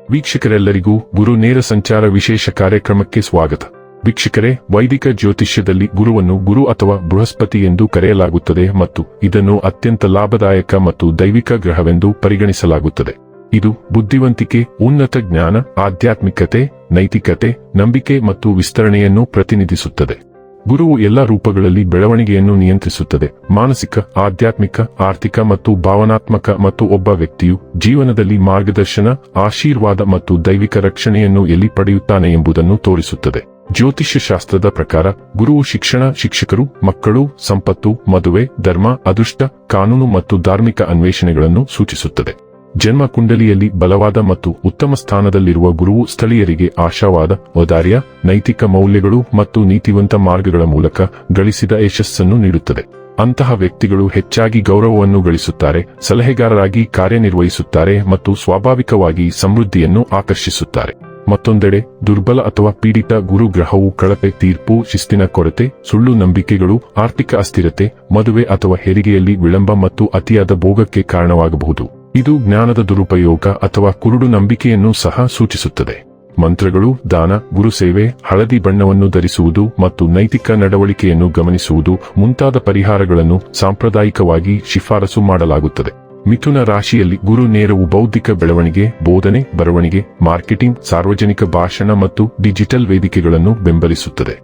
ವೀಕ್ಷಕರೆಲ್ಲರಿಗೂ ಗುರು ನೇರ ಸಂಚಾರ ವಿಶೇಷ ಕಾರ್ಯಕ್ರಮಕ್ಕೆ ಸ್ವಾಗತ. ವೀಕ್ಷಕರೇ, ವೈದಿಕ ಜ್ಯೋತಿಷ್ಯದಲ್ಲಿ ಗುರುವನ್ನು ಗುರು ಅಥವಾ ಬೃಹಸ್ಪತಿ ಎಂದು ಕರೆಯಲಾಗುತ್ತದೆ ಮತ್ತು ಇದನ್ನು ಅತ್ಯಂತ ಲಾಭದಾಯಕ ಮತ್ತು ದೈವಿಕ ಗ್ರಹವೆಂದು ಪರಿಗಣಿಸಲಾಗುತ್ತದೆ. ಇದು ಬುದ್ಧಿವಂತಿಕೆ, ಉನ್ನತ ಜ್ಞಾನ, ಆಧ್ಯಾತ್ಮಿಕತೆ, ನೈತಿಕತೆ, ನಂಬಿಕೆ ಮತ್ತು ವಿಸ್ತರಣೆಯನ್ನು ಪ್ರತಿನಿಧಿಸುತ್ತದೆ. ಗುರುವು ಎಲ್ಲ ರೂಪಗಳಲ್ಲಿ ಬೆಳವಣಿಗೆಯನ್ನು ನಿಯಂತ್ರಿಸುತ್ತದೆ: ಮಾನಸಿಕ, ಆಧ್ಯಾತ್ಮಿಕ, ಆರ್ಥಿಕ ಮತ್ತು ಭಾವನಾತ್ಮಕ, ಮತ್ತು ಒಬ್ಬ ವ್ಯಕ್ತಿಯು ಜೀವನದಲ್ಲಿ ಮಾರ್ಗದರ್ಶನ, ಆಶೀರ್ವಾದ ಮತ್ತು ದೈವಿಕ ರಕ್ಷಣೆಯನ್ನು ಎಲ್ಲಿ ಪಡೆಯುತ್ತಾನೆ ಎಂಬುದನ್ನು ತೋರಿಸುತ್ತದೆ. ಜ್ಯೋತಿಷ್ಯ ಶಾಸ್ತ್ರದ ಪ್ರಕಾರ ಗುರುವು ಶಿಕ್ಷಕರು, ಮಕ್ಕಳು, ಸಂಪತ್ತು, ಮದುವೆ, ಧರ್ಮ, ಅದೃಷ್ಟ, ಕಾನೂನು ಮತ್ತು ಧಾರ್ಮಿಕ ಅನ್ವೇಷಣೆಗಳನ್ನು ಸೂಚಿಸುತ್ತದೆ. ಜನ್ಮ ಕುಂಡಲಿಯಲ್ಲಿ ಬಲವಾದ ಮತ್ತು ಉತ್ತಮ ಸ್ಥಾನದಲ್ಲಿರುವ ಗುರುವು ಸ್ಥಳೀಯರಿಗೆ ಆಶಾವಾದ, ಔದಾರ್ಯ, ನೈತಿಕ ಮೌಲ್ಯಗಳು ಮತ್ತು ನೀತಿವಂತ ಮಾರ್ಗಗಳ ಮೂಲಕ ಗಳಿಸಿದ ಯಶಸ್ಸನ್ನು ನೀಡುತ್ತದೆ. ಅಂತಹ ವ್ಯಕ್ತಿಗಳು ಹೆಚ್ಚಾಗಿ ಗೌರವವನ್ನು ಗಳಿಸುತ್ತಾರೆ, ಸಲಹೆಗಾರರಾಗಿ ಕಾರ್ಯನಿರ್ವಹಿಸುತ್ತಾರೆ ಮತ್ತು ಸ್ವಾಭಾವಿಕವಾಗಿ ಸಮೃದ್ಧಿಯನ್ನು ಆಕರ್ಷಿಸುತ್ತಾರೆ. ಮತ್ತೊಂದೆಡೆ, ದುರ್ಬಲ ಅಥವಾ ಪೀಡಿತ ಗುರು ಗ್ರಹವು ಕಳಪೆ ತೀರ್ಪು, ಶಿಸ್ತಿನ ಕೊರತೆ, ಸುಳ್ಳು ನಂಬಿಕೆಗಳು, ಆರ್ಥಿಕ ಅಸ್ಥಿರತೆ, ಮದುವೆ ಅಥವಾ ಹೆರಿಗೆಯಲ್ಲಿ ವಿಳಂಬ ಮತ್ತು ಅತಿಯಾದ ಭೋಗಕ್ಕೆ ಕಾರಣವಾಗಬಹುದು. ಇದು ಜ್ಞಾನದ ದುರುಪಯೋಗ ಅಥವಾ ಕುರುಡು ನಂಬಿಕೆಯನ್ನು ಸಹ ಸೂಚಿಸುತ್ತದೆ. ಮಂತ್ರಗಳು, ದಾನ, ಗುರುಸೇವೆ, ಹಳದಿ ಬಣ್ಣವನ್ನು ಧರಿಸುವುದು ಮತ್ತು ನೈತಿಕ ನಡವಳಿಕೆಯನ್ನು ಗಮನಿಸುವುದು ಮುಂತಾದ ಪರಿಹಾರಗಳನ್ನು ಸಾಂಪ್ರದಾಯಿಕವಾಗಿ ಶಿಫಾರಸು ಮಾಡಲಾಗುತ್ತದೆ. ಮಿಥುನ ರಾಶಿಯಲ್ಲಿ ಗುರು ನೇರವು ಬೌದ್ಧಿಕ ಬೆಳವಣಿಗೆ, ಬೋಧನೆ, ಬರವಣಿಗೆ, ಮಾರ್ಕೆಟಿಂಗ್, ಸಾರ್ವಜನಿಕ ಭಾಷಣ ಮತ್ತು ಡಿಜಿಟಲ್ ವೇದಿಕೆಗಳನ್ನು ಬೆಂಬಲಿಸುತ್ತದೆ.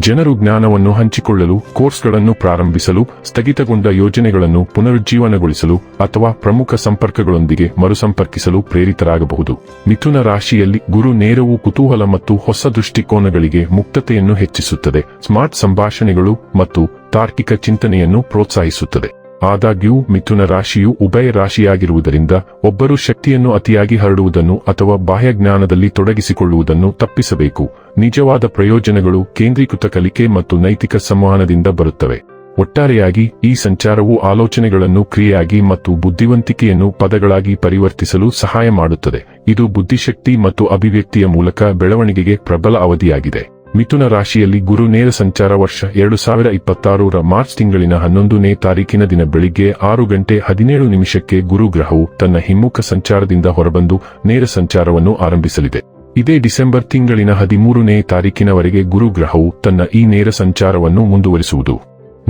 ಜನರು ಜ್ಞಾನವನ್ನು ಹಂಚಿಕೊಳ್ಳಲು, ಕೋರ್ಸ್ಗಳನ್ನು ಪ್ರಾರಂಭಿಸಲು, ಸ್ಥಗಿತಗೊಂಡ ಯೋಜನೆಗಳನ್ನು ಪುನರುಜ್ಜೀವನಗೊಳಿಸಲು ಅಥವಾ ಪ್ರಮುಖ ಸಂಪರ್ಕಗಳೊಂದಿಗೆ ಮರುಸಂಪರ್ಕಿಸಲು ಪ್ರೇರಿತರಾಗಬಹುದು. ಮಿಥುನ ರಾಶಿಯಲ್ಲಿ ಗುರು ನೇರವು ಕುತೂಹಲ ಮತ್ತು ಹೊಸ ದೃಷ್ಟಿಕೋನಗಳಿಗೆ ಮುಕ್ತತೆಯನ್ನು ಹೆಚ್ಚಿಸುತ್ತದೆ, ಸ್ಮಾರ್ಟ್ ಸಂಭಾಷಣೆಗಳು ಮತ್ತು ತಾರ್ಕಿಕ ಚಿಂತನೆಯನ್ನು ಪ್ರೋತ್ಸಾಹಿಸುತ್ತದೆ. ಆದಾಗ್ಯೂ ಮಿಥುನ ರಾಶಿಯು ಉಭಯ ರಾಶಿಯಾಗಿರುವುದರಿಂದ ಒಬ್ಬರು ಶಕ್ತಿಯನ್ನು ಅತಿಯಾಗಿ ಹರಡುವುದನ್ನು ಅಥವಾ ಬಾಹ್ಯ ಜ್ಞಾನದಲ್ಲಿ ತೊಡಗಿಸಿಕೊಳ್ಳುವುದನ್ನು ತಪ್ಪಿಸಬೇಕು. ನಿಜವಾದ ಪ್ರಯೋಜನಗಳು ಕೇಂದ್ರೀಕೃತ ಕಲಿಕೆ ಮತ್ತು ನೈತಿಕ ಸಂವಹನದಿಂದ ಬರುತ್ತವೆ. ಒಟ್ಟಾರೆಯಾಗಿ ಈ ಸಂಚಾರವು ಆಲೋಚನೆಗಳನ್ನು ಕ್ರಿಯೆಯಾಗಿ ಮತ್ತು ಬುದ್ಧಿವಂತಿಕೆಯನ್ನು ಪದಗಳಾಗಿ ಪರಿವರ್ತಿಸಲು ಸಹಾಯ ಮಾಡುತ್ತದೆ. ಇದು ಬುದ್ಧಿಶಕ್ತಿ ಮತ್ತು ಅಭಿವ್ಯಕ್ತಿಯ ಮೂಲಕ ಬೆಳವಣಿಗೆಗೆ ಪ್ರಬಲ ಅವಧಿಯಾಗಿದೆ. ಮಿಥುನ ರಾಶಿಯಲ್ಲಿ ಗುರು ನೇರ ಸಂಚಾರ ವರ್ಷ 2026ರ ಮಾರ್ಚ್ ತಿಂಗಳಿನ 11ನೇ ತಾರೀಕಿನ ದಿನ ಬೆಳಿಗ್ಗೆ 6:17 ಗುರು ಗ್ರಹವು ತನ್ನ ಹಿಮ್ಮುಖ ಸಂಚಾರದಿಂದ ಹೊರಬಂದು ನೇರ ಸಂಚಾರವನ್ನು ಆರಂಭಿಸಲಿದೆ. ಇದೇ ಡಿಸೆಂಬರ್ ತಿಂಗಳಿನ 13ನೇ ತಾರೀಕಿನವರೆಗೆ ಗುರು ಗ್ರಹವು ತನ್ನ ಈ ನೇರ ಸಂಚಾರವನ್ನು ಮುಂದುವರಿಸುವುದು.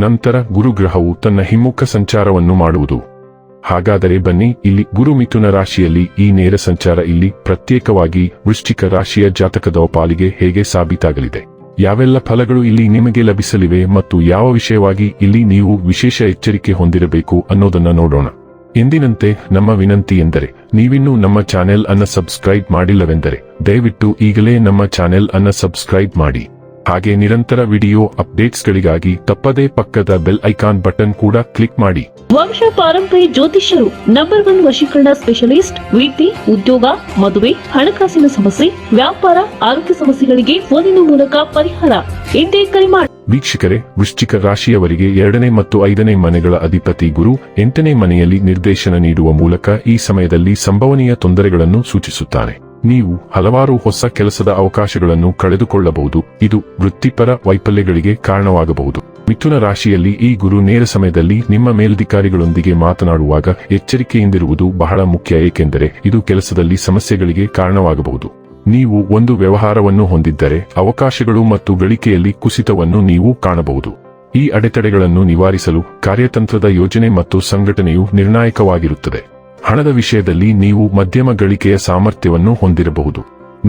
ನಂತರ ಗುರು ಗ್ರಹವು ತನ್ನ ಹಿಮ್ಮುಖ ಸಂಚಾರವನ್ನು ಮಾಡುವುದು. ಹಾಗಾದರೆ ಬನ್ನಿ, ಇಲ್ಲಿ ಗುರು ಮಿಥುನ ರಾಶಿಯಲ್ಲಿ ಈ ನೇರ ಸಂಚಾರ ಇಲ್ಲಿ ಪ್ರತ್ಯೇಕವಾಗಿ ವೃಶ್ಚಿಕ ರಾಶಿಯ ಜಾತಕದ ಪಾಲಿಗೆ ಹೇಗೆ ಸಾಬೀತಾಗಲಿದೆ, ಯಾವೆಲ್ಲ ಫಲಗಳು ಇಲ್ಲಿ ನಿಮಗೆ ಲಭಿಸಲಿವೆ ಮತ್ತು ಯಾವ ವಿಷಯವಾಗಿ ಇಲ್ಲಿ ನೀವು ವಿಶೇಷ ಎಚ್ಚರಿಕೆ ಹೊಂದಿರಬೇಕು ಅನ್ನೋದನ್ನ ನೋಡೋಣ. ಎಂದಿನಂತೆ ನಮ್ಮ ವಿನಂತಿ ಎಂದರೆ, ನೀವಿನ್ನೂ ನಮ್ಮ ಚಾನೆಲ್ ಅನ್ನು ಸಬ್ಸ್ಕ್ರೈಬ್ ಮಾಡಿಲ್ಲವೆಂದರೆ ದಯವಿಟ್ಟು ಈಗಲೇ ನಮ್ಮ ಚಾನೆಲ್ ಅನ್ನು ಸಬ್ಸ್ಕ್ರೈಬ್ ಮಾಡಿ. ಹಾಗೆ ನಿರಂತರ ವಿಡಿಯೋ ಅಪ್ಡೇಟ್ಸ್ಗಳಿಗಾಗಿ ತಪ್ಪದೇ ಪಕ್ಕದ ಬೆಲ್ ಐಕಾನ್ ಬಟನ್ ಕೂಡ ಕ್ಲಿಕ್ ಮಾಡಿ. ವಂಶ ಪಾರಂಪರ್ಯ ಜ್ಯೋತಿಷ್ಯರು ನಂಬರ್ 1 ವಶೀಕರಣ ಸ್ಪೆಷಲಿಸ್ಟ್. ವೃತ್ತಿ, ಉದ್ಯೋಗ, ಮದುವೆ, ಹಣಕಾಸಿನ ಸಮಸ್ಯೆ, ವ್ಯಾಪಾರ, ಆರೋಗ್ಯ ಸಮಸ್ಯೆಗಳಿಗೆ ಫೋನಿನ ಮೂಲಕ ಪರಿಹಾರ. ಇಂದೇ ಕರೆ ಮಾಡಿ. ವೀಕ್ಷಕರೇ, ವೃಶ್ಚಿಕ ರಾಶಿಯವರಿಗೆ 2ನೇ ಮತ್ತು 5ನೇ ಮನೆಗಳ ಅಧಿಪತಿ ಗುರು 8ನೇ ಮನೆಯಲ್ಲಿ ನಿರ್ದೇಶನ ನೀಡುವ ಮೂಲಕ ಈ ಸಮಯದಲ್ಲಿ ಸಂಭವನೀಯ ತೊಂದರೆಗಳನ್ನು ಸೂಚಿಸುತ್ತಾನೆ. ನೀವು ಹಲವಾರು ಹೊಸ ಕೆಲಸದ ಅವಕಾಶಗಳನ್ನು ಕಳೆದುಕೊಳ್ಳಬಹುದು. ಇದು ವೃತ್ತಿಪರ ವೈಫಲ್ಯಗಳಿಗೆ ಕಾರಣವಾಗಬಹುದು. ಮಿಥುನ ರಾಶಿಯಲ್ಲಿ ಈ ಗುರು ನೇರ ಸಮಯದಲ್ಲಿ ನಿಮ್ಮ ಮೇಲಧಿಕಾರಿಗಳೊಂದಿಗೆ ಮಾತನಾಡುವಾಗ ಎಚ್ಚರಿಕೆಯಿಂದಿರುವುದು ಬಹಳ ಮುಖ್ಯ, ಏಕೆಂದರೆ ಇದು ಕೆಲಸದಲ್ಲಿ ಸಮಸ್ಯೆಗಳಿಗೆ ಕಾರಣವಾಗಬಹುದು. ನೀವು ಒಂದು ವ್ಯವಹಾರವನ್ನು ಹೊಂದಿದ್ದರೆ ಅವಕಾಶಗಳು ಮತ್ತು ಗಳಿಕೆಯಲ್ಲಿ ಕುಸಿತವನ್ನು ನೀವು ಕಾಣಬಹುದು. ಈ ಅಡೆತಡೆಗಳನ್ನು ನಿವಾರಿಸಲು ಕಾರ್ಯತಂತ್ರದ ಯೋಜನೆ ಮತ್ತು ಸಂಘಟನೆಯು ನಿರ್ಣಾಯಕವಾಗಿರುತ್ತದೆ. ಹಣದ ವಿಷಯದಲ್ಲಿ ನೀವು ಮಧ್ಯಮ ಗಳಿಕೆಯ ಸಾಮರ್ಥ್ಯವನ್ನು ಹೊಂದಿರಬಹುದು.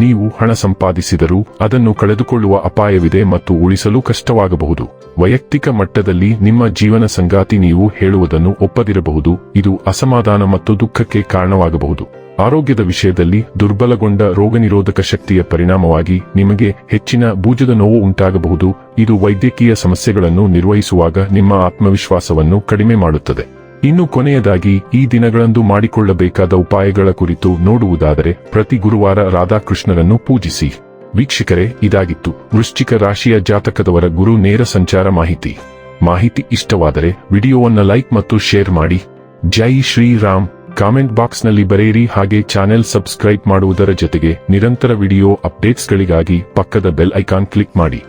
ನೀವು ಹಣ ಸಂಪಾದಿಸಿದರೂ ಅದನ್ನು ಕಳೆದುಕೊಳ್ಳುವ ಅಪಾಯವಿದೆ ಮತ್ತು ಉಳಿಸಲು ಕಷ್ಟವಾಗಬಹುದು. ವೈಯಕ್ತಿಕ ಮಟ್ಟದಲ್ಲಿ ನಿಮ್ಮ ಜೀವನ ಸಂಗಾತಿ ನೀವು ಹೇಳುವುದನ್ನು ಒಪ್ಪದಿರಬಹುದು. ಇದು ಅಸಮಾಧಾನ ಮತ್ತು ದುಃಖಕ್ಕೆ ಕಾರಣವಾಗಬಹುದು. ಆರೋಗ್ಯದ ವಿಷಯದಲ್ಲಿ ದುರ್ಬಲಗೊಂಡ ರೋಗನಿರೋಧಕ ಶಕ್ತಿಯ ಪರಿಣಾಮವಾಗಿ ನಿಮಗೆ ಹೆಚ್ಚಿನ ಭುಜದ ನೋವು ಉಂಟಾಗಬಹುದು. ಇದು ವೈದ್ಯಕೀಯ ಸಮಸ್ಯೆಗಳನ್ನು ನಿರ್ವಹಿಸುವಾಗ ನಿಮ್ಮ ಆತ್ಮವಿಶ್ವಾಸವನ್ನು ಕಡಿಮೆ ಮಾಡುತ್ತದೆ. ಇನ್ನು ಕೊನೆಯದಾಗಿ, ಈ ದಿನಗಳಂದು ಮಾಡಿಕೊಳ್ಳಬೇಕಾದ ಉಪಾಯಗಳ ಕುರಿತು ನೋಡುವುದಾದರೆ, ಪ್ರತಿ ಗುರುವಾರ ರಾಧಾಕೃಷ್ಣರನ್ನು ಪೂಜಿಸಿ. ವೀಕ್ಷಕರೇ, ಇದಾಗಿತ್ತು ವೃಶ್ಚಿಕ ರಾಶಿಯ ಜಾತಕದವರ ಗುರು ನೇರ ಸಂಚಾರ ಮಾಹಿತಿ ಇಷ್ಟವಾದರೆ ವಿಡಿಯೋವನ್ನು ಲೈಕ್ ಮತ್ತು ಶೇರ್ ಮಾಡಿ. ಜೈ ಶ್ರೀರಾಮ್. ಕಾಮೆಂಟ್ ಬಾಕ್ಸ್ನಲ್ಲಿ ಬರೆಯಿರಿ. ಹಾಗೆ ಚಾನೆಲ್ ಸಬ್ಸ್ಕ್ರೈಬ್ ಮಾಡುವುದರ ಜೊತೆಗೆ ನಿರಂತರ ವಿಡಿಯೋ ಅಪ್ಡೇಟ್ಸ್ಗಳಿಗಾಗಿ ಪಕ್ಕದ ಬೆಲ್ ಐಕಾನ್ ಕ್ಲಿಕ್ ಮಾಡಿ.